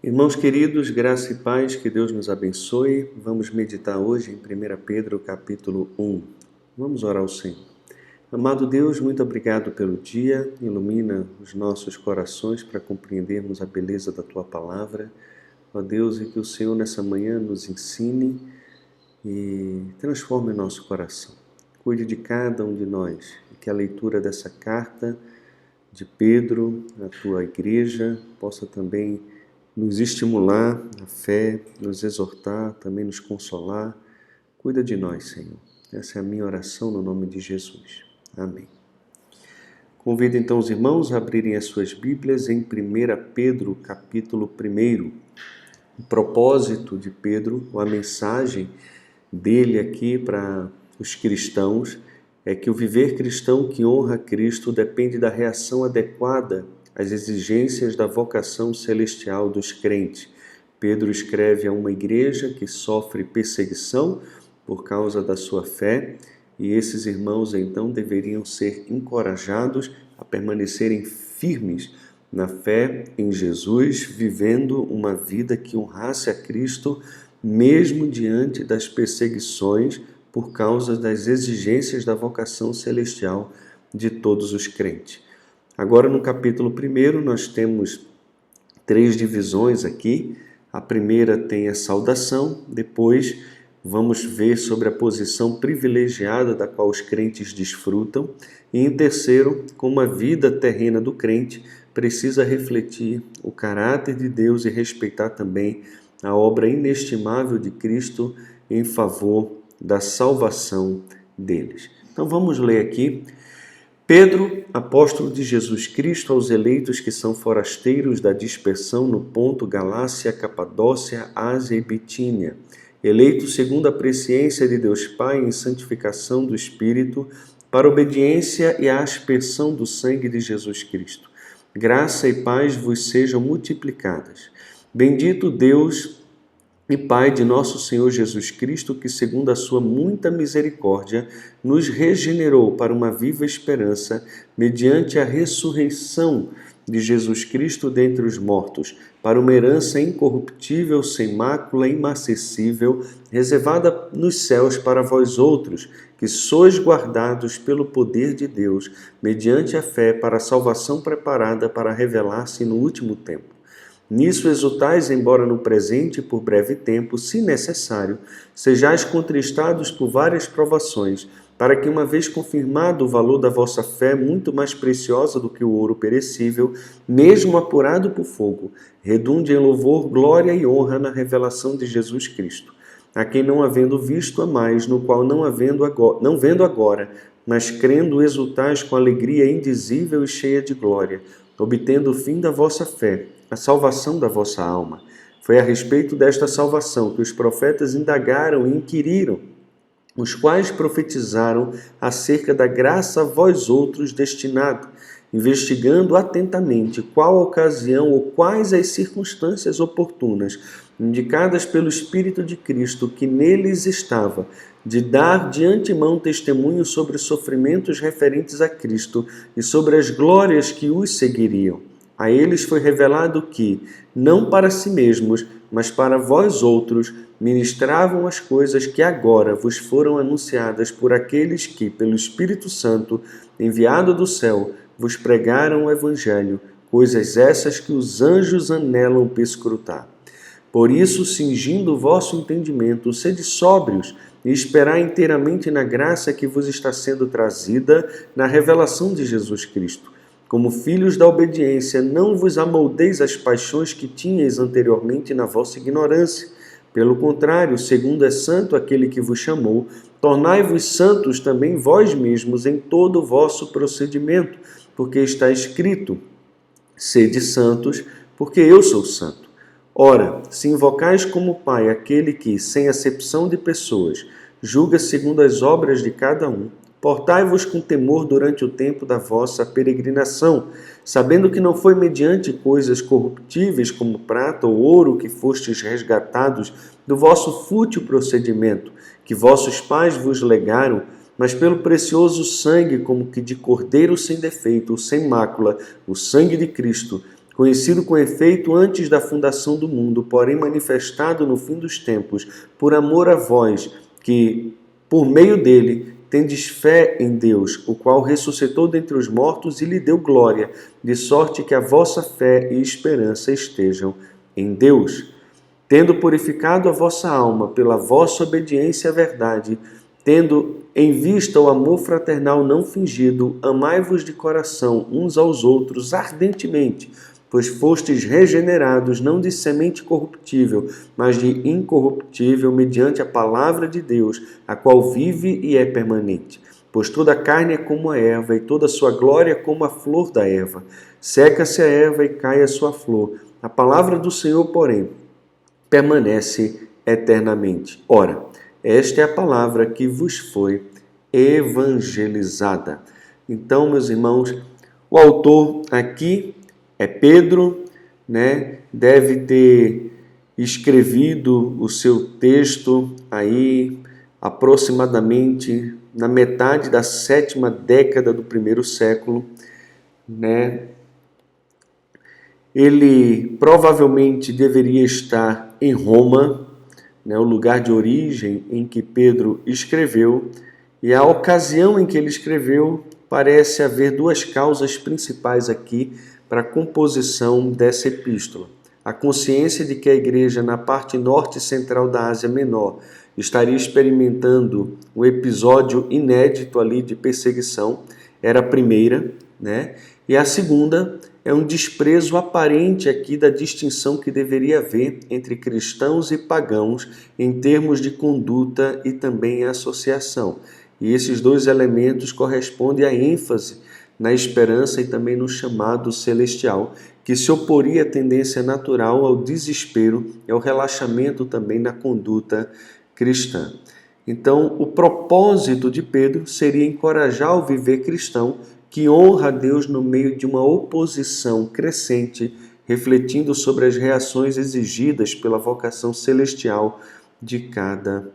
Irmãos queridos, graça e paz, que Deus nos abençoe. Vamos meditar hoje em 1 Pedro, capítulo 1. Vamos orar ao Senhor. Amado Deus, muito obrigado pelo dia. Ilumina os nossos corações para compreendermos a beleza da Tua palavra. Ó Deus, e que o Senhor nessa manhã nos ensine e transforme o nosso coração. Cuide de cada um de nós e que a leitura dessa carta de Pedro, a Tua igreja, possa também nos estimular a fé, nos exortar, também nos consolar. Cuida de nós, Senhor. Essa é a minha oração no nome de Jesus. Amém. Convido então os irmãos a abrirem as suas Bíblias em 1 Pedro, capítulo 1. O propósito de Pedro, a mensagem dele aqui para os cristãos, é que o viver cristão que honra a Cristo depende da reação adequada às exigências da vocação celestial dos crentes. Pedro escreve a uma igreja que sofre perseguição por causa da sua fé, e esses irmãos então deveriam ser encorajados a permanecerem firmes na fé em Jesus, vivendo uma vida que honrasse a Cristo, mesmo diante das perseguições por causa das exigências da vocação celestial de todos os crentes. Agora, no capítulo 1, nós temos 3 divisões aqui. A primeira tem a saudação, depois vamos ver sobre a posição privilegiada da qual os crentes desfrutam, e em terceiro, como a vida terrena do crente precisa refletir o caráter de Deus e respeitar também a obra inestimável de Cristo em favor da salvação deles. Então vamos ler aqui. Pedro, apóstolo de Jesus Cristo, aos eleitos que são forasteiros da dispersão no Ponto, Galácia, Capadócia, Ásia e Bitínia, eleitos segundo a presciência de Deus Pai em santificação do Espírito, para obediência e a aspersão do sangue de Jesus Cristo. Graça e paz vos sejam multiplicadas. Bendito Deus e Pai de nosso Senhor Jesus Cristo, que segundo a sua muita misericórdia, nos regenerou para uma viva esperança, mediante a ressurreição de Jesus Cristo dentre os mortos, para uma herança incorruptível, sem mácula, imacessível, reservada nos céus para vós outros, que sois guardados pelo poder de Deus, mediante a fé, para a salvação preparada para revelar-se no último tempo. Nisso exultais, embora no presente, por breve tempo, se necessário, sejais contristados por várias provações, para que, uma vez confirmado o valor da vossa fé, muito mais preciosa do que o ouro perecível, mesmo apurado por fogo, redunde em louvor, glória e honra na revelação de Jesus Cristo, a quem não havendo visto amais, no qual não vendo agora, mas crendo exultais com alegria indizível e cheia de glória, obtendo o fim da vossa fé, a salvação da vossa alma. Foi a respeito desta salvação que os profetas indagaram e inquiriram, os quais profetizaram acerca da graça a vós outros destinada, investigando atentamente qual a ocasião ou quais as circunstâncias oportunas, indicadas pelo Espírito de Cristo que neles estava, de dar de antemão testemunho sobre os sofrimentos referentes a Cristo e sobre as glórias que os seguiriam. A eles foi revelado que, não para si mesmos, mas para vós outros, ministravam as coisas que agora vos foram anunciadas por aqueles que, pelo Espírito Santo, enviado do céu, vos pregaram o Evangelho, coisas essas que os anjos anelam perscrutar. Por isso, cingindo o vosso entendimento, sede sóbrios e esperai inteiramente na graça que vos está sendo trazida na revelação de Jesus Cristo. Como filhos da obediência, não vos amoldeis às paixões que tinhais anteriormente na vossa ignorância. Pelo contrário, segundo é santo aquele que vos chamou, tornai-vos santos também vós mesmos em todo o vosso procedimento, porque está escrito: sede santos, porque eu sou santo. Ora, se invocais como Pai aquele que, sem acepção de pessoas, julga segundo as obras de cada um, portai-vos com temor durante o tempo da vossa peregrinação, sabendo que não foi mediante coisas corruptíveis como prata ou ouro que fostes resgatados do vosso fútil procedimento, que vossos pais vos legaram, mas pelo precioso sangue como que de cordeiro sem defeito, sem mácula, o sangue de Cristo, conhecido com efeito antes da fundação do mundo, porém manifestado no fim dos tempos, por amor a vós, que, por meio dele, tendes fé em Deus, o qual ressuscitou dentre os mortos e lhe deu glória, de sorte que a vossa fé e esperança estejam em Deus. Tendo purificado a vossa alma pela vossa obediência à verdade, tendo em vista o amor fraternal não fingido, amai-vos de coração uns aos outros ardentemente, pois fostes regenerados não de semente corruptível, mas de incorruptível, mediante a palavra de Deus, a qual vive e é permanente. Pois toda a carne é como a erva, e toda a sua glória como a flor da erva. Seca-se a erva e cai a sua flor. A palavra do Senhor, porém, permanece eternamente. Ora, esta é a palavra que vos foi evangelizada. Então, meus irmãos, o autor aqui é Pedro, né? Deve ter escrevido o seu texto aí aproximadamente na metade da 7ª década do 1º século, né? Ele provavelmente deveria estar em Roma, né, o lugar de origem em que Pedro escreveu, e a ocasião em que ele escreveu parece haver duas causas principais aqui para a composição dessa epístola. A consciência de que a igreja na parte norte e central da Ásia Menor estaria experimentando um episódio inédito ali de perseguição, era a primeira, né? E a segunda é um desprezo aparente aqui da distinção que deveria haver entre cristãos e pagãos em termos de conduta e também associação. E esses dois elementos correspondem à ênfase na esperança e também no chamado celestial, que se oporia à tendência natural ao desespero e ao relaxamento também na conduta cristã. Então, o propósito de Pedro seria encorajar o viver cristão que honra a Deus no meio de uma oposição crescente, refletindo sobre as reações exigidas pela vocação celestial de cada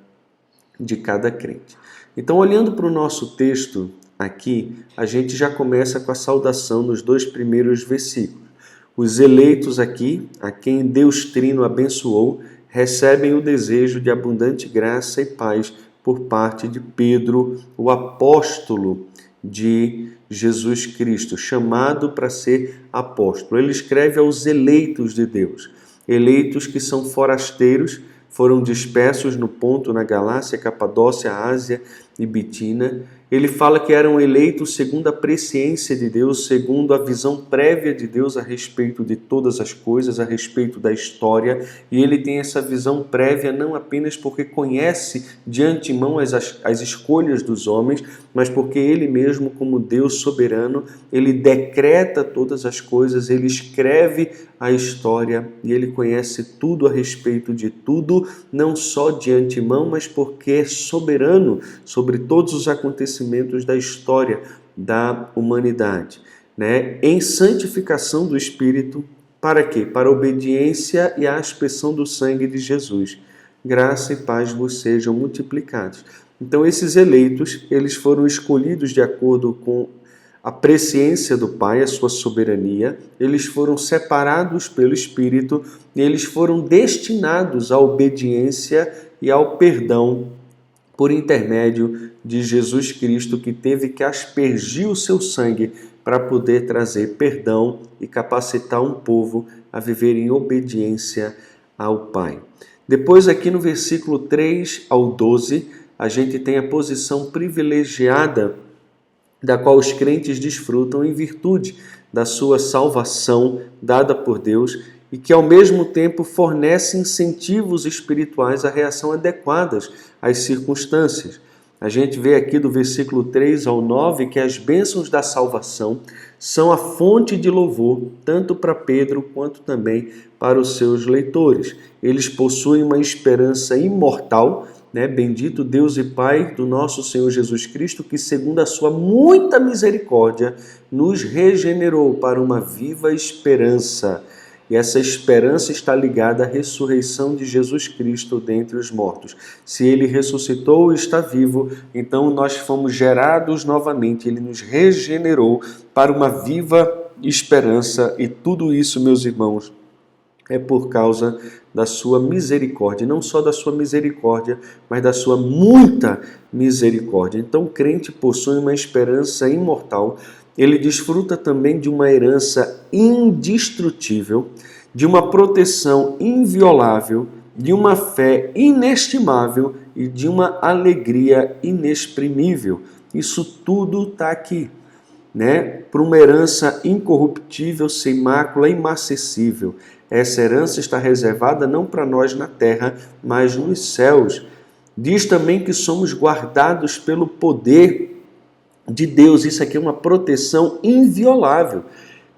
crente. Então, olhando para o nosso texto aqui, a gente já começa com a saudação nos 2 primeiros versículos. Os eleitos aqui, a quem Deus Trino abençoou, recebem o desejo de abundante graça e paz por parte de Pedro, o apóstolo de Jesus Cristo, chamado para ser apóstolo. Ele escreve aos eleitos de Deus, eleitos que são forasteiros, foram dispersos no Ponto, na Galácia, Capadócia, Ásia e Bitínia. Ele fala que eram eleitos segundo a presciência de Deus, segundo a visão prévia de Deus a respeito de todas as coisas, a respeito da história. E ele tem essa visão prévia não apenas porque conhece de antemão as escolhas dos homens, mas porque ele mesmo, como Deus soberano, ele decreta todas as coisas, ele escreve a história e ele conhece tudo a respeito de tudo, não só de antemão, mas porque é soberano sobre todos os acontecimentos da história da humanidade, né? Em santificação do Espírito, para quê? Para a obediência e a aspersão do sangue de Jesus. Graça e paz vos sejam multiplicados. Então, esses eleitos, eles foram escolhidos de acordo com a presciência do Pai, a sua soberania, eles foram separados pelo Espírito e eles foram destinados à obediência e ao perdão por intermédio de Jesus Cristo, que teve que aspergir o seu sangue para poder trazer perdão e capacitar um povo a viver em obediência ao Pai. Depois, aqui no versículo 3 ao 12, a gente tem a posição privilegiada da qual os crentes desfrutam em virtude da sua salvação dada por Deus e que, ao mesmo tempo, fornece incentivos espirituais à reação adequadas às circunstâncias. A gente vê aqui do versículo 3 ao 9 que as bênçãos da salvação são a fonte de louvor, tanto para Pedro quanto também para os seus leitores. Eles possuem uma esperança imortal, né? Bendito Deus e Pai do nosso Senhor Jesus Cristo, que segundo a sua muita misericórdia, nos regenerou para uma viva esperança. E essa esperança está ligada à ressurreição de Jesus Cristo dentre os mortos. Se Ele ressuscitou e está vivo, então nós fomos gerados novamente. Ele nos regenerou para uma viva esperança, e tudo isso, meus irmãos, é por causa da sua misericórdia, não só da sua misericórdia, mas da sua muita misericórdia. Então o crente possui uma esperança imortal, ele desfruta também de uma herança indestrutível, de uma proteção inviolável, de uma fé inestimável e de uma alegria inexprimível. Isso tudo está aqui, por uma herança incorruptível, sem mácula, imarcessível. Essa herança está reservada não para nós na terra, mas nos céus. Diz também que somos guardados pelo poder de Deus. Isso aqui é uma proteção inviolável,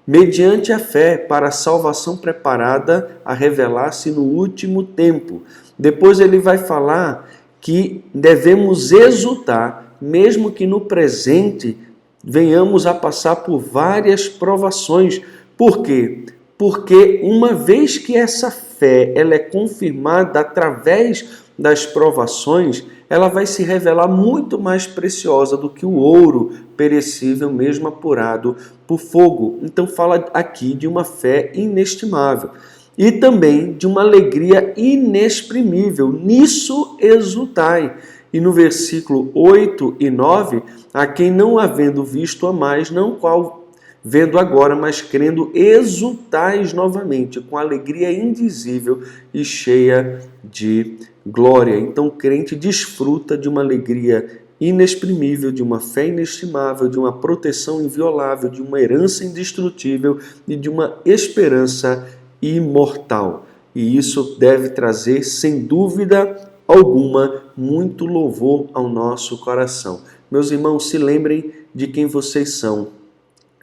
mediante a fé, para a salvação preparada a revelar-se no último tempo. Depois ele vai falar que devemos exultar, mesmo que no presente venhamos a passar por várias provações. Por quê? Porque uma vez que essa fé ela é confirmada através das provações, ela vai se revelar muito mais preciosa do que o ouro perecível, mesmo apurado por fogo. Então fala aqui de uma fé inestimável e também de uma alegria inexprimível. Nisso exultai. E no versículo 8 e 9, a quem não havendo visto a mais, não qual vendo agora, mas crendo, exultais novamente, com alegria indizível e cheia de glória. Então o crente desfruta de uma alegria inexprimível, de uma fé inestimável, de uma proteção inviolável, de uma herança indestrutível e de uma esperança imortal. E isso deve trazer, sem dúvida alguma, muito louvor ao nosso coração. Meus irmãos, se lembrem de quem vocês são.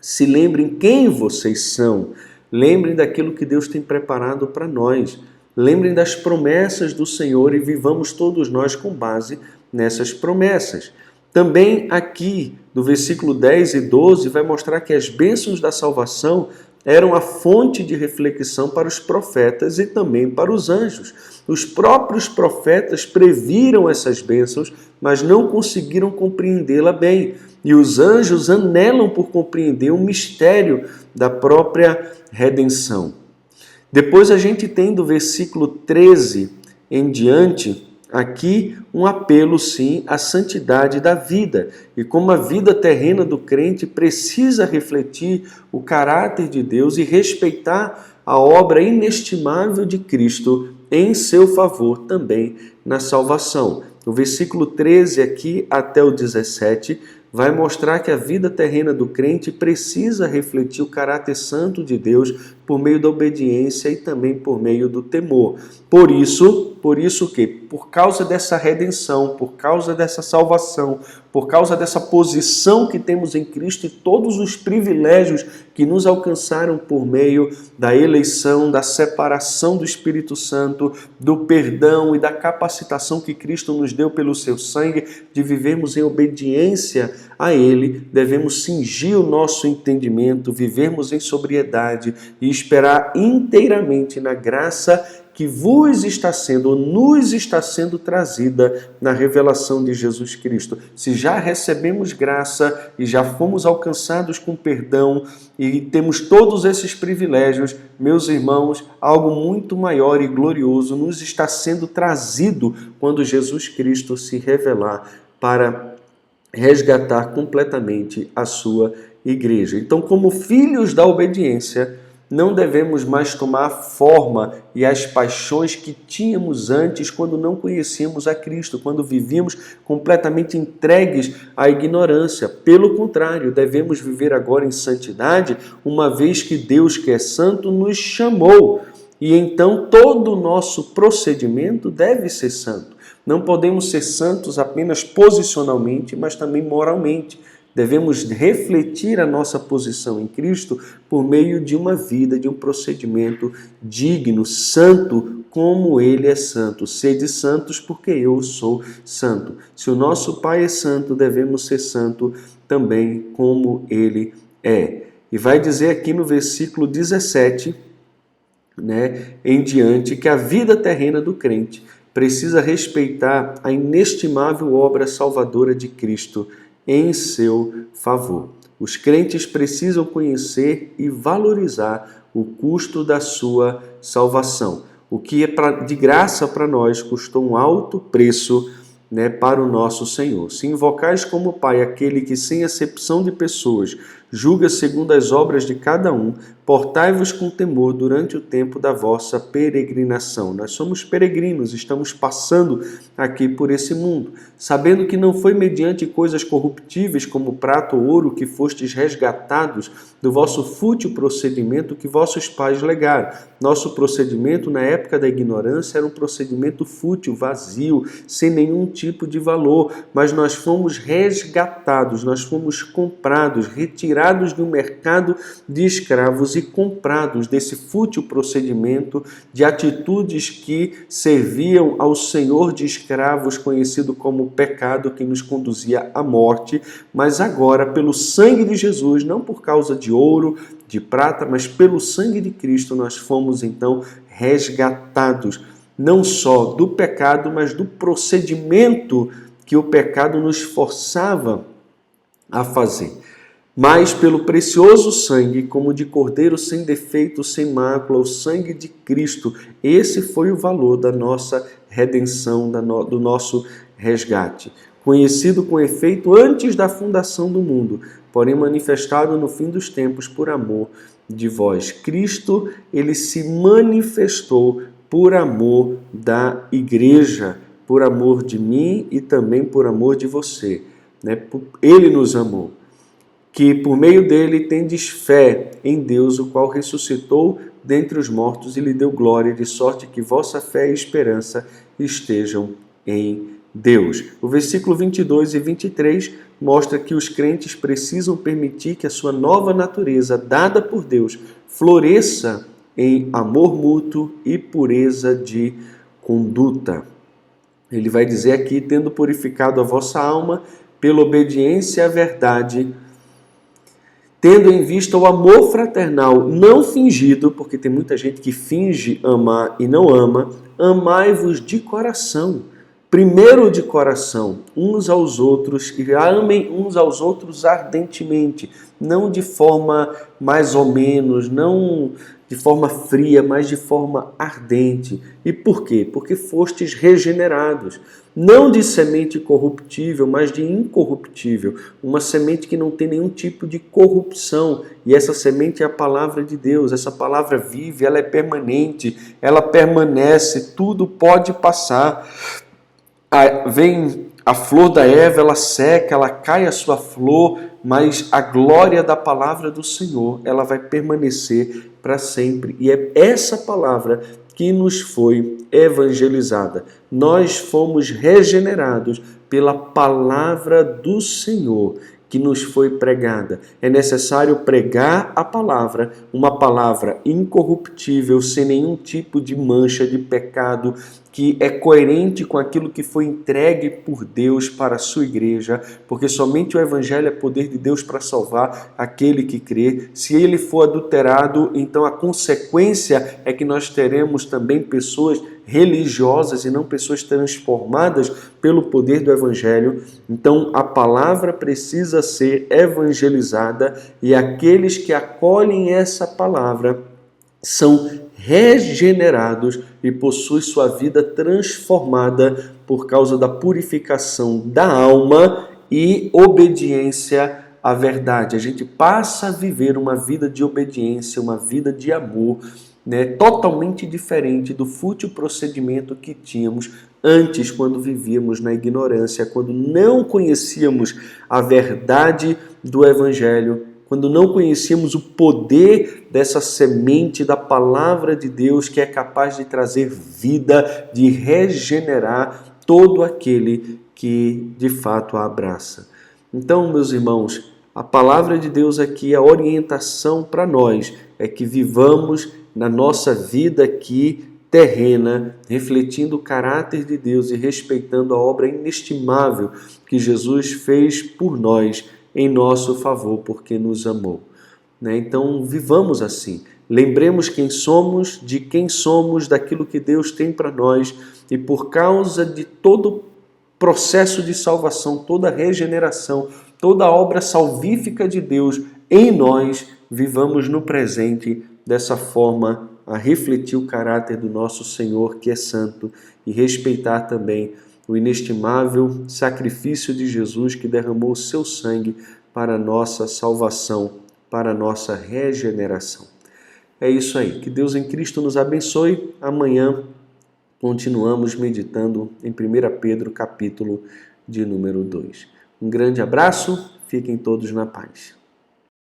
Se lembrem quem vocês são. Lembrem daquilo que Deus tem preparado para nós. Lembrem das promessas do Senhor e vivamos todos nós com base nessas promessas. Também aqui, do versículo 10 e 12, vai mostrar que as bênçãos da salvação eram a fonte de reflexão para os profetas e também para os anjos. Os próprios profetas previram essas bênçãos, mas não conseguiram compreendê-la bem. E os anjos anelam por compreender o mistério da própria redenção. Depois a gente tem do versículo 13 em diante, aqui um apelo sim à santidade da vida. E como a vida terrena do crente precisa refletir o caráter de Deus e respeitar a obra inestimável de Cristo em seu favor também na salvação. No versículo 13 aqui até o 17, vai mostrar que a vida terrena do crente precisa refletir o caráter santo de Deus por meio da obediência e também por meio do temor. Por isso o quê? Por causa dessa redenção, por causa dessa salvação, por causa dessa posição que temos em Cristo e todos os privilégios que nos alcançaram por meio da eleição, da separação do Espírito Santo, do perdão e da capacitação que Cristo nos deu pelo seu sangue de vivermos em obediência a Ele, devemos cingir o nosso entendimento, vivermos em sobriedade e esperar inteiramente na graça que vos está sendo, ou nos está sendo trazida na revelação de Jesus Cristo. Se já recebemos graça e já fomos alcançados com perdão e temos todos esses privilégios, meus irmãos, algo muito maior e glorioso nos está sendo trazido quando Jesus Cristo se revelar para resgatar completamente a sua igreja. Então, como filhos da obediência, não devemos mais tomar a forma e as paixões que tínhamos antes quando não conhecíamos a Cristo, quando vivíamos completamente entregues à ignorância. Pelo contrário, devemos viver agora em santidade, uma vez que Deus, que é santo, nos chamou. E então todo o nosso procedimento deve ser santo. Não podemos ser santos apenas posicionalmente, mas também moralmente. Devemos refletir a nossa posição em Cristo por meio de uma vida, de um procedimento digno, santo, como Ele é santo. Sede santos porque eu sou santo. Se o nosso Pai é santo, devemos ser santo também como Ele é. E vai dizer aqui no versículo 17, em diante, que a vida terrena do crente precisa respeitar a inestimável obra salvadora de Cristo em seu favor. Os crentes precisam conhecer e valorizar o custo da sua salvação. O que é de graça para nós custou um alto preço, né, para o nosso Senhor. Se invocais como Pai aquele que, sem acepção de pessoas, julga segundo as obras de cada um, portai-vos com temor durante o tempo da vossa peregrinação. Nós somos peregrinos, estamos passando aqui por esse mundo, sabendo que não foi mediante coisas corruptíveis como prata ou ouro que fostes resgatados do vosso fútil procedimento que vossos pais legaram. Nosso procedimento na época da ignorância era um procedimento fútil, vazio, sem nenhum tipo de valor, mas nós fomos resgatados, nós fomos comprados, retirados do mercado de escravos e comprados desse fútil procedimento de atitudes que serviam ao senhor de escravos, conhecido como pecado, que nos conduzia à morte, mas agora, pelo sangue de Jesus, não por causa de ouro, de prata, mas pelo sangue de Cristo, nós fomos então resgatados, não só do pecado, mas do procedimento que o pecado nos forçava a fazer. Mas pelo precioso sangue, como de cordeiro sem defeito, sem mácula, o sangue de Cristo, esse foi o valor da nossa redenção, do nosso resgate. Conhecido com efeito antes da fundação do mundo, porém manifestado no fim dos tempos por amor de vós. Cristo, ele se manifestou por amor da igreja, por amor de mim e também por amor de você, né? Ele nos amou. Que por meio dele tendes fé em Deus, o qual ressuscitou dentre os mortos e lhe deu glória, de sorte que vossa fé e esperança estejam em Deus. O versículo 22 e 23 mostra que os crentes precisam permitir que a sua nova natureza, dada por Deus, floresça em amor mútuo e pureza de conduta. Ele vai dizer aqui, tendo purificado a vossa alma pela obediência à verdade, tendo em vista o amor fraternal não fingido, porque tem muita gente que finge amar e não ama, amai-vos de coração, primeiro de coração, uns aos outros, e amem uns aos outros ardentemente, não de forma mais ou menos, não de forma fria, mas de forma ardente. E por quê? Porque fostes regenerados, não de semente corruptível, mas de incorruptível, uma semente que não tem nenhum tipo de corrupção. E essa semente é a palavra de Deus, essa palavra vive, ela é permanente, ela permanece, tudo pode passar. Vem a flor da erva, ela seca, ela cai a sua flor, mas a glória da palavra do Senhor, ela vai permanecer para sempre. E é essa palavra que nos foi evangelizada. Nós fomos regenerados pela palavra do Senhor que nos foi pregada. É necessário pregar a palavra, uma palavra incorruptível, sem nenhum tipo de mancha de pecado, que é coerente com aquilo que foi entregue por Deus para a sua igreja, porque somente o Evangelho é poder de Deus para salvar aquele que crê. Se ele for adulterado, então a consequência é que nós teremos também pessoas religiosas e não pessoas transformadas pelo poder do Evangelho. Então a palavra precisa ser evangelizada e aqueles que acolhem essa palavra são regenerados e possuem sua vida transformada por causa da purificação da alma e obediência à verdade. A gente passa a viver uma vida de obediência, uma vida de amor, né, totalmente diferente do fútil procedimento que tínhamos antes, quando vivíamos na ignorância, quando não conhecíamos a verdade do Evangelho, quando não conhecíamos o poder dessa semente da palavra de Deus que é capaz de trazer vida, de regenerar todo aquele que de fato a abraça. Então, meus irmãos, a palavra de Deus aqui, a orientação para nós é que vivamos na nossa vida aqui terrena, refletindo o caráter de Deus e respeitando a obra inestimável que Jesus fez por nós, em nosso favor, porque nos amou. Então, vivamos assim. Lembremos quem somos, de quem somos, daquilo que Deus tem para nós, e por causa de todo o processo de salvação, toda a regeneração, toda a obra salvífica de Deus em nós, vivamos no presente dessa forma a refletir o caráter do nosso Senhor, que é santo, e respeitar também o inestimável sacrifício de Jesus, que derramou o seu sangue para a nossa salvação, para a nossa regeneração. É isso aí. Que Deus em Cristo nos abençoe. Amanhã continuamos meditando em 1 Pedro, capítulo de número 2. Um grande abraço, fiquem todos na paz.